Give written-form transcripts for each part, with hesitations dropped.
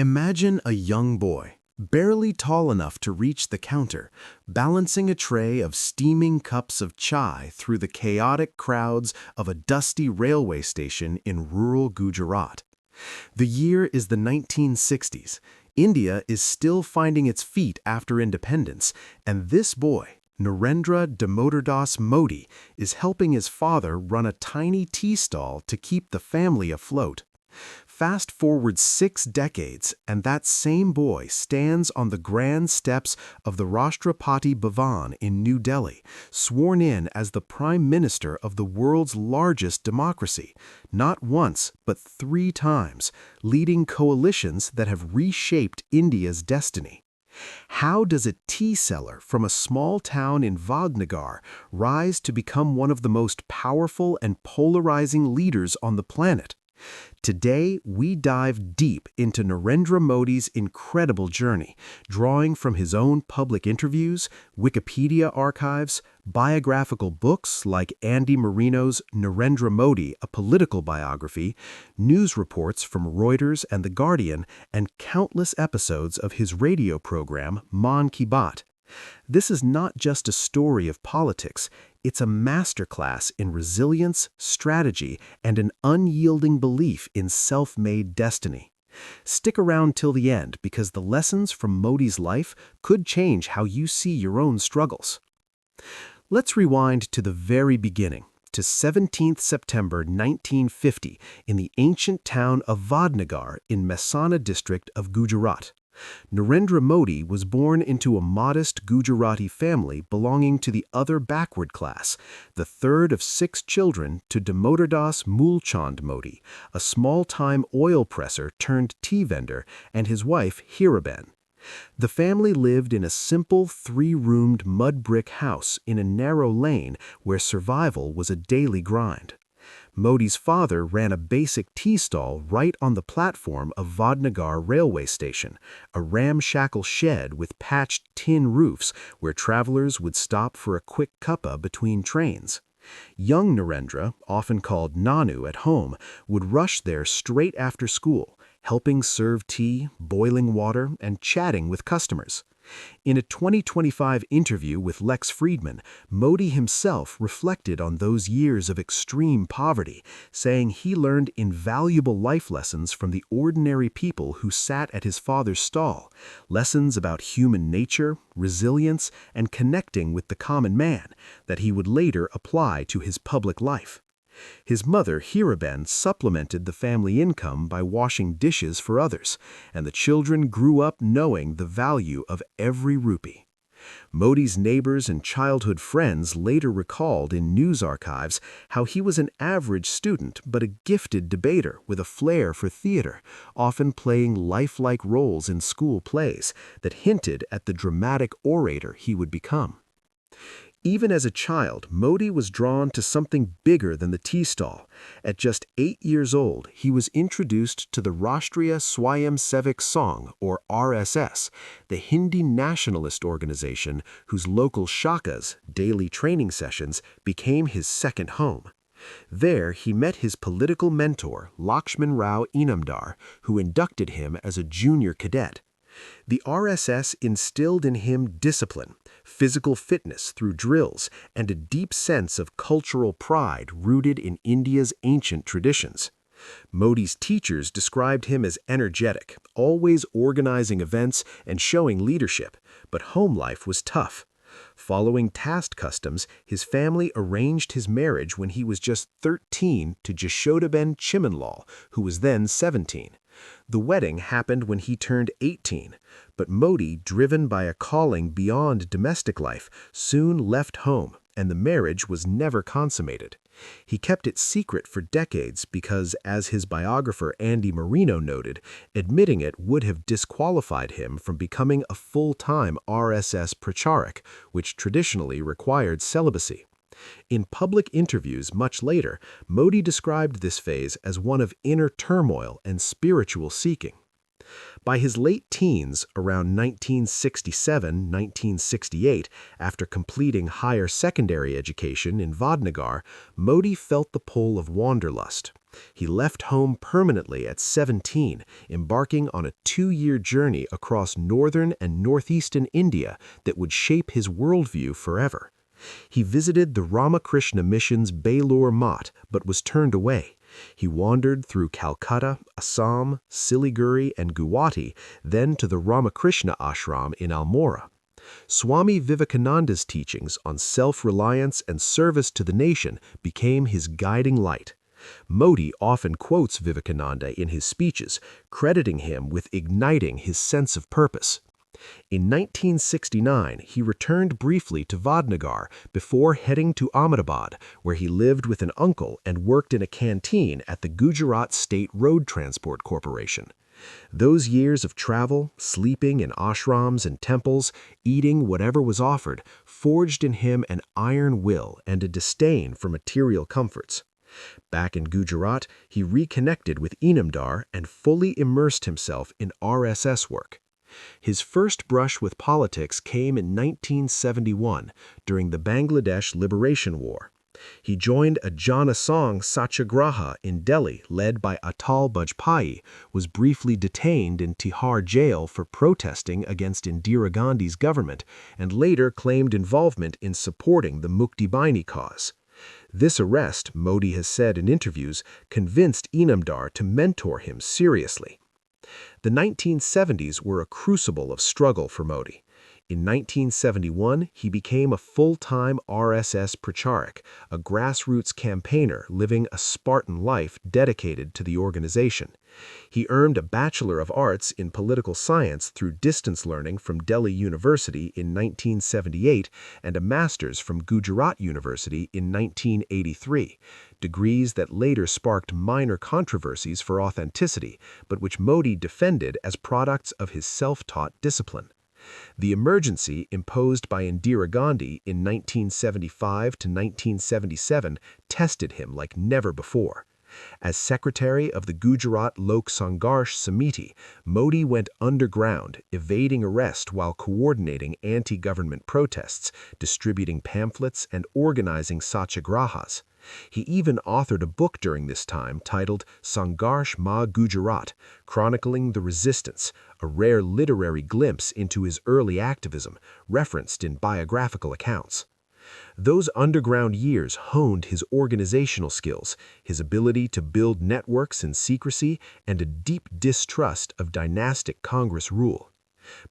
Imagine a young boy, barely tall enough to reach the counter, balancing a tray of steaming cups of chai through the chaotic crowds of a dusty railway station in rural Gujarat. The year is the 1960s. India is still finding its feet after independence, and this boy, Narendra Modi, is helping his father run a tiny tea stall to keep the family afloat. Fast forward 6 decades, and that same boy stands on the grand steps of the Rashtrapati Bhavan in New Delhi, sworn in as the Prime Minister of the world's largest democracy, not once, but 3 times, leading coalitions that have reshaped India's destiny. How does a tea seller from a small town in Vadnagar rise to become one of the most powerful and polarizing leaders on the planet? Today, we dive deep into Narendra Modi's incredible journey, drawing from his own public interviews, Wikipedia archives, biographical books like Andy Marino's Narendra Modi, A Political Biography, news reports from Reuters and The Guardian, and countless episodes of his radio program, Man Ki Baat. This is not just a story of politics, it's a masterclass in resilience, strategy, and an unyielding belief in self-made destiny. Stick around till the end because the lessons from Modi's life could change how you see your own struggles. Let's rewind to the very beginning, to 17th September 1950 in the ancient town of Vadnagar in Mehsana district of Gujarat. Narendra Modi was born into a modest Gujarati family belonging to the other backward class, the third of 6 children to Damodardas Mulchand Modi, a small-time oil presser turned tea vendor, and his wife Hiraben. The family lived in a simple 3-roomed mud brick house in a narrow lane where survival was a daily grind. Modi's father ran a basic tea stall right on the platform of Vadnagar railway station, a ramshackle shed with patched tin roofs where travelers would stop for a quick cuppa between trains. Young Narendra, often called Nanu at home, would rush there straight after school, helping serve tea, boiling water, and chatting with customers. In a 2025 interview with Lex Friedman, Modi himself reflected on those years of extreme poverty, saying he learned invaluable life lessons from the ordinary people who sat at his father's stall, lessons about human nature, resilience, and connecting with the common man that he would later apply to his public life. His mother, Hiraben, supplemented the family income by washing dishes for others, and the children grew up knowing the value of every rupee. Modi's neighbors and childhood friends later recalled in news archives how he was an average student but a gifted debater with a flair for theater, often playing lifelike roles in school plays that hinted at the dramatic orator he would become. Even as a child, Modi was drawn to something bigger than the tea stall. At just 8 years old, he was introduced to the Rashtriya Swayamsevak Sangh, or RSS, the Hindi nationalist organization whose local shakas, daily training sessions, became his second home. There, he met his political mentor, Lakshman Rao Inamdar, who inducted him as a junior cadet. The RSS instilled in him discipline, physical fitness through drills, and a deep sense of cultural pride rooted in India's ancient traditions. Modi's teachers described him as energetic, always organizing events and showing leadership, but home life was tough. Following caste customs, his family arranged his marriage when he was just 13 to Jashodaben Chimanlal, who was then 17. The wedding happened when he turned 18, but Modi, driven by a calling beyond domestic life, soon left home, and the marriage was never consummated. He kept it secret for decades because, as his biographer Andy Marino noted, admitting it would have disqualified him from becoming a full-time RSS pracharak, which traditionally required celibacy. In public interviews much later, Modi described this phase as one of inner turmoil and spiritual seeking. By his late teens, around 1967-1968, after completing higher secondary education in Vadnagar, Modi felt the pull of wanderlust. He left home permanently at 17, embarking on a 2-year journey across northern and northeastern India that would shape his worldview forever. He visited the Ramakrishna Mission's Belur Math but was turned away. He wandered through Calcutta, Assam, Siliguri, and Guwahati, then to the Ramakrishna Ashram in Almora. Swami Vivekananda's teachings on self-reliance and service to the nation became his guiding light. Modi often quotes Vivekananda in his speeches, crediting him with igniting his sense of purpose. In 1969, he returned briefly to Vadnagar before heading to Ahmedabad, where he lived with an uncle and worked in a canteen at the Gujarat State Road Transport Corporation. Those years of travel, sleeping in ashrams and temples, eating whatever was offered, forged in him an iron will and a disdain for material comforts. Back in Gujarat, he reconnected with Inamdar and fully immersed himself in RSS work. His first brush with politics came in 1971 during the Bangladesh Liberation War. He joined a Jana Sangh Satyagraha in Delhi led by Atal Bajpai, was briefly detained in Tihar jail for protesting against Indira Gandhi's government, and later claimed involvement in supporting the Mukti Baini cause. This arrest, Modi has said in interviews, convinced Inamdar to mentor him seriously. The 1970s were a crucible of struggle for Modi. In 1971, he became a full-time RSS pracharak, a grassroots campaigner living a Spartan life dedicated to the organization. He earned a Bachelor of Arts in Political Science through distance learning from Delhi University in 1978 and a Master's from Gujarat University in 1983, degrees that later sparked minor controversies for authenticity, but which Modi defended as products of his self-taught discipline. The emergency imposed by Indira Gandhi in 1975 to 1977 tested him like never before. As secretary of the Gujarat Lok Sangharsh Samiti, Modi went underground, evading arrest while coordinating anti-government protests, distributing pamphlets, and organizing satyagrahas. He even authored a book during this time titled Sangharsh Ma Gujarat, chronicling the resistance, a rare literary glimpse into his early activism, referenced in biographical accounts. Those underground years honed his organizational skills, his ability to build networks in secrecy, and a deep distrust of dynastic Congress rule.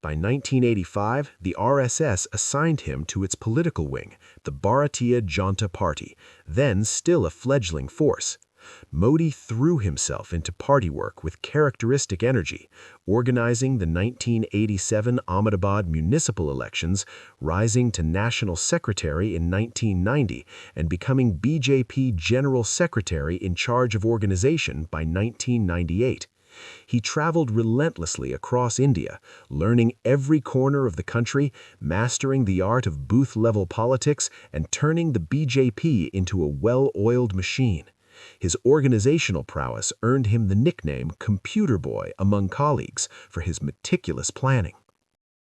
By 1985, the RSS assigned him to its political wing, the Bharatiya Janata Party, then still a fledgling force. Modi threw himself into party work with characteristic energy, organizing the 1987 Ahmedabad municipal elections, rising to national secretary in 1990, and becoming BJP General Secretary in charge of organization by 1998. He traveled relentlessly across India, learning every corner of the country, mastering the art of booth-level politics, and turning the BJP into a well-oiled machine. His organizational prowess earned him the nickname Computer Boy among colleagues for his meticulous planning.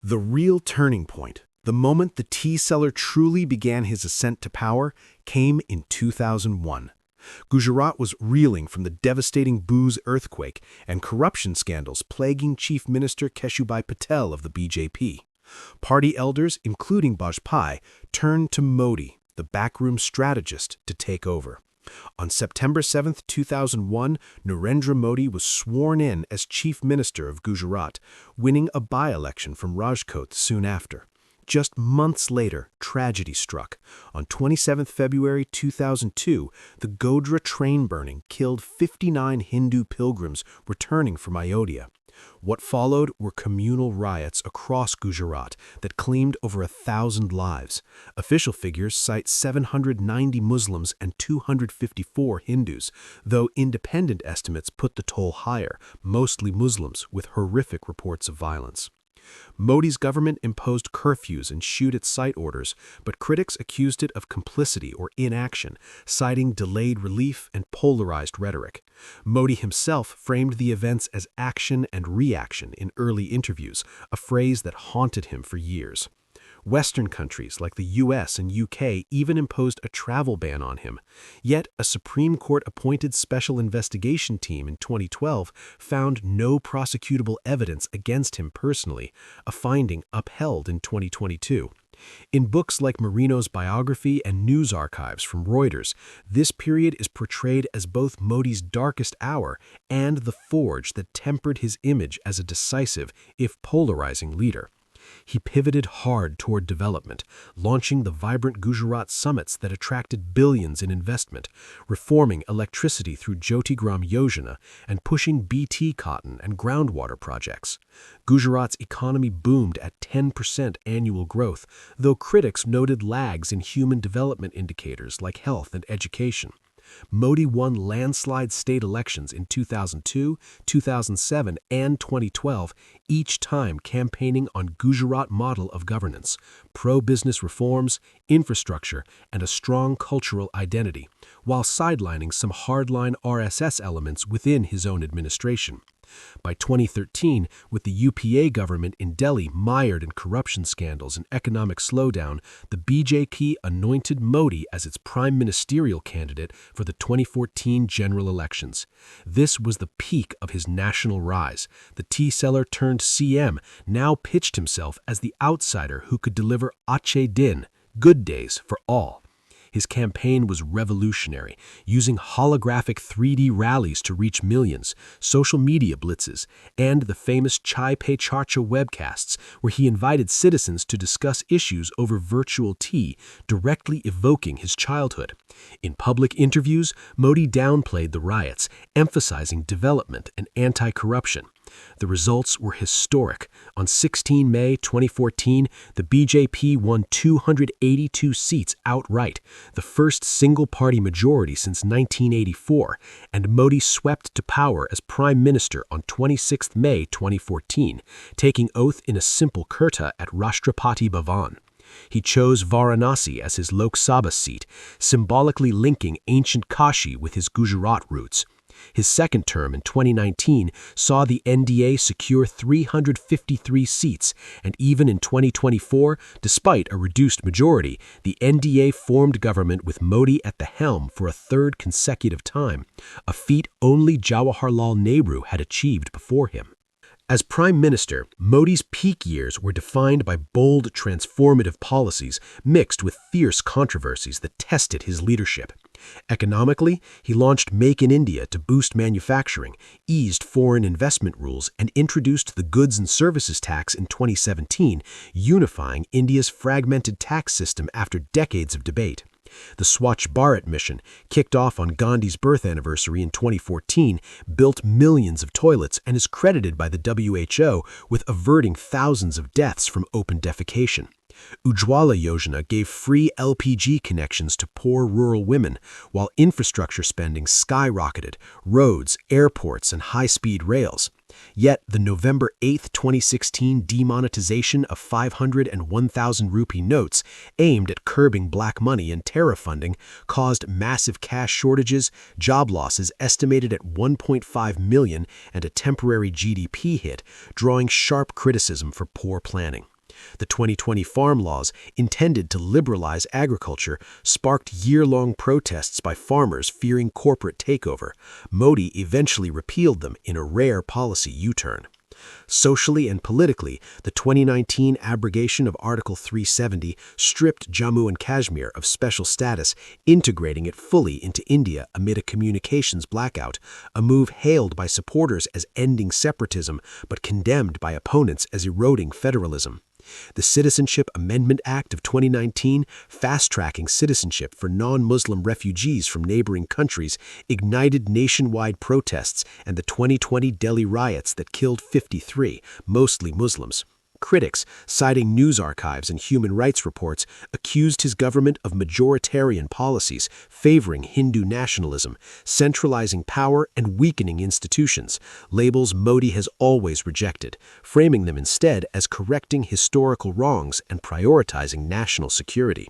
The real turning point, the moment the tea seller truly began his ascent to power, came in 2001. Gujarat was reeling from the devastating booze earthquake and corruption scandals plaguing Chief Minister Keshubhai Patel of the BJP. Party elders, including Bajpai, turned to Modi, the backroom strategist, to take over. On September 7, 2001, Narendra Modi was sworn in as Chief Minister of Gujarat, winning a by-election from Rajkot soon after. Just months later, tragedy struck. On 27 February 2002, the Godhra train burning killed 59 Hindu pilgrims returning from Ayodhya. What followed were communal riots across Gujarat that claimed over 1,000 lives. Official figures cite 790 Muslims and 254 Hindus, though independent estimates put the toll higher, mostly Muslims, with horrific reports of violence. Modi's government imposed curfews and shoot-at-sight orders, but critics accused it of complicity or inaction, citing delayed relief and polarized rhetoric. Modi himself framed the events as action and reaction in early interviews, a phrase that haunted him for years. Western countries like the US and UK even imposed a travel ban on him. Yet, a Supreme Court-appointed special investigation team in 2012 found no prosecutable evidence against him personally, a finding upheld in 2022. In books like Marino's Biography and news archives from Reuters, this period is portrayed as both Modi's darkest hour and the forge that tempered his image as a decisive, if polarizing, leader. He pivoted hard toward development, launching the vibrant Gujarat summits that attracted billions in investment, reforming electricity through Jyotigram Yojana, and pushing BT cotton and groundwater projects. Gujarat's economy boomed at 10% annual growth, though critics noted lags in human development indicators like health and education. Modi won landslide state elections in 2002, 2007, and 2012, each time campaigning on Gujarat Model of governance, pro-business reforms, infrastructure, and a strong cultural identity, while sidelining some hardline RSS elements within his own administration. By 2013, with the UPA government in Delhi mired in corruption scandals and economic slowdown, the BJP anointed Modi as its prime ministerial candidate for the 2014 general elections. This was the peak of his national rise. The tea seller turned CM now pitched himself as the outsider who could deliver Achhe Din, good days for all. His campaign was revolutionary, using holographic 3D rallies to reach millions, social media blitzes, and the famous Chai Pe Charcha webcasts, where he invited citizens to discuss issues over virtual tea, directly evoking his childhood. In public interviews, Modi downplayed the riots, emphasizing development and anti-corruption. The results were historic. On 16 May 2014, the BJP won 282 seats outright, the first single-party majority since 1984, and Modi swept to power as prime minister on 26 May 2014, taking oath in a simple kurta at Rashtrapati Bhavan. He chose Varanasi as his Lok Sabha seat, symbolically linking ancient Kashi with his Gujarat roots. His second term in 2019 saw the NDA secure 353 seats, and even in 2024, despite a reduced majority, the NDA formed government with Modi at the helm for a third consecutive time, a feat only Jawaharlal Nehru had achieved before him. As Prime Minister, Modi's peak years were defined by bold, transformative policies mixed with fierce controversies that tested his leadership. Economically, he launched Make in India to boost manufacturing, eased foreign investment rules, and introduced the Goods and Services Tax in 2017, unifying India's fragmented tax system after decades of debate. The Swachh Bharat mission, kicked off on Gandhi's birth anniversary in 2014, built millions of toilets and is credited by the WHO with averting thousands of deaths from open defecation. Ujjwala Yojana gave free LPG connections to poor rural women, while infrastructure spending skyrocketed, roads, airports, and high-speed rails. Yet the November 8, 2016 demonetization of 500 and 1,000 rupee notes aimed at curbing black money and terror funding caused massive cash shortages, job losses estimated at 1.5 million, and a temporary GDP hit, drawing sharp criticism for poor planning. The 2020 farm laws, intended to liberalize agriculture, sparked year-long protests by farmers fearing corporate takeover. Modi eventually repealed them in a rare policy U-turn. Socially and politically, the 2019 abrogation of Article 370 stripped Jammu and Kashmir of special status, integrating it fully into India amid a communications blackout, a move hailed by supporters as ending separatism but condemned by opponents as eroding federalism. The Citizenship Amendment Act of 2019, fast-tracking citizenship for non-Muslim refugees from neighboring countries, ignited nationwide protests and the 2020 Delhi riots that killed 53, mostly Muslims. Critics, citing news archives and human rights reports, accused his government of majoritarian policies favoring Hindu nationalism, centralizing power and weakening institutions, labels Modi has always rejected, framing them instead as correcting historical wrongs and prioritizing national security.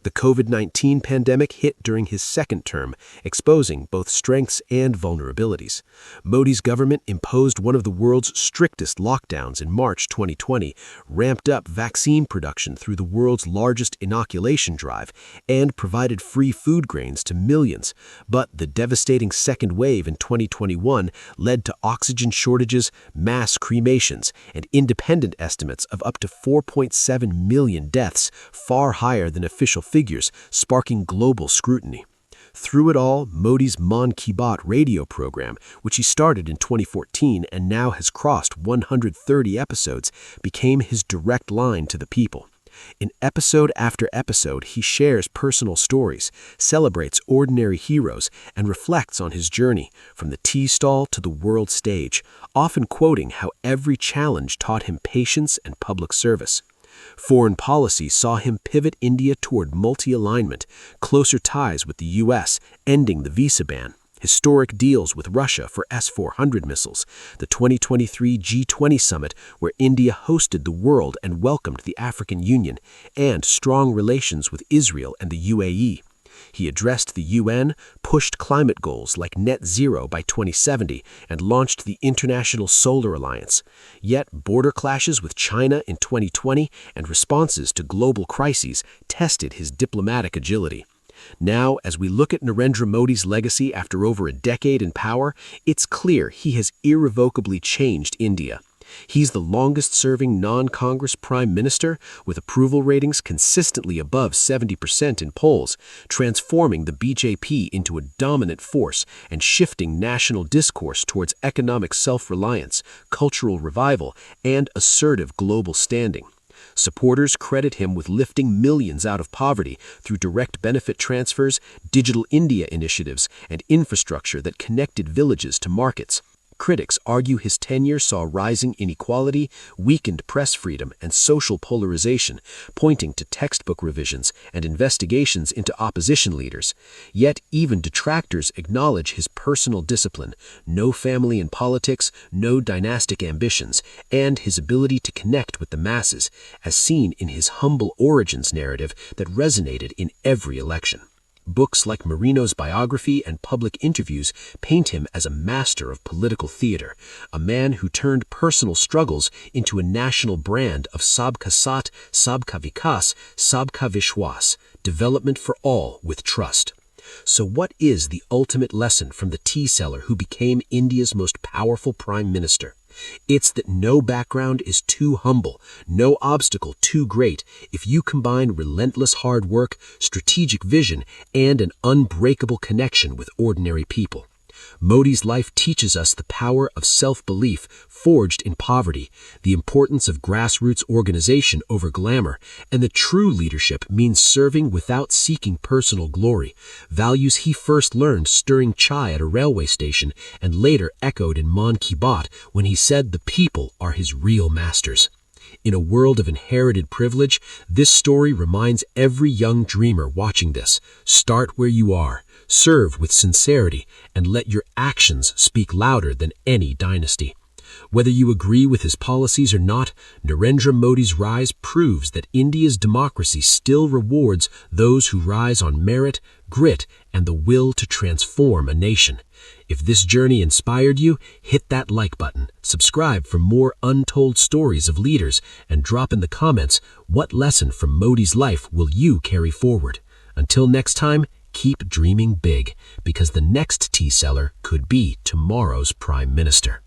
The COVID-19 pandemic hit during his second term, exposing both strengths and vulnerabilities. Modi's government imposed one of the world's strictest lockdowns in March 2020, ramped up vaccine production through the world's largest inoculation drive, and provided free food grains to millions. But the devastating second wave in 2021 led to oxygen shortages, mass cremations, and independent estimates of up to 4.7 million deaths, far higher than official figures, sparking global scrutiny. Through it all, Modi's Mann Ki Baat radio program, which he started in 2014 and now has crossed 130 episodes, became his direct line to the people. In episode after episode, he shares personal stories, celebrates ordinary heroes, and reflects on his journey from the tea stall to the world stage, often quoting how every challenge taught him patience and public service. Foreign policy saw him pivot India toward multi-alignment, closer ties with the U.S., ending the visa ban, historic deals with Russia for S-400 missiles, the 2023 G20 summit where India hosted the world and welcomed the African Union, and strong relations with Israel and the UAE. He addressed the UN, pushed climate goals like net zero by 2070, and launched the International Solar Alliance. Yet border clashes with China in 2020 and responses to global crises tested his diplomatic agility. Now, as we look at Narendra Modi's legacy after over a decade in power, it's clear he has irrevocably changed India. He's the longest-serving non-Congress prime minister, with approval ratings consistently above 70% in polls, transforming the BJP into a dominant force and shifting national discourse towards economic self-reliance, cultural revival, and assertive global standing. Supporters credit him with lifting millions out of poverty through direct benefit transfers, Digital India initiatives, and infrastructure that connected villages to markets. Critics argue his tenure saw rising inequality, weakened press freedom, and social polarization, pointing to textbook revisions and investigations into opposition leaders. Yet even detractors acknowledge his personal discipline, no family in politics, no dynastic ambitions, and his ability to connect with the masses, as seen in his humble origins narrative that resonated in every election. Books like Marino's Biography and public interviews paint him as a master of political theater, a man who turned personal struggles into a national brand of Sabka Saath, Sabka Vikas, Sabka Vishwas, development for all with trust. So what is the ultimate lesson from the tea seller who became India's most powerful prime minister? It's that no background is too humble, no obstacle too great if you combine relentless hard work, strategic vision, and an unbreakable connection with ordinary people. Modi's life teaches us the power of self-belief forged in poverty, the importance of grassroots organization over glamour, and that true leadership means serving without seeking personal glory, values he first learned stirring chai at a railway station and later echoed in Mann Ki Baat when he said the people are his real masters. In a world of inherited privilege, this story reminds every young dreamer watching this: start where you are, serve with sincerity, and let your actions speak louder than any dynasty. Whether you agree with his policies or not, Narendra Modi's rise proves that India's democracy still rewards those who rise on merit, grit, and the will to transform a nation. If this journey inspired you, hit that like button, subscribe for more untold stories of leaders, and drop in the comments what lesson from Modi's life will you carry forward. Until next time, keep dreaming big, because the next tea seller could be tomorrow's prime minister.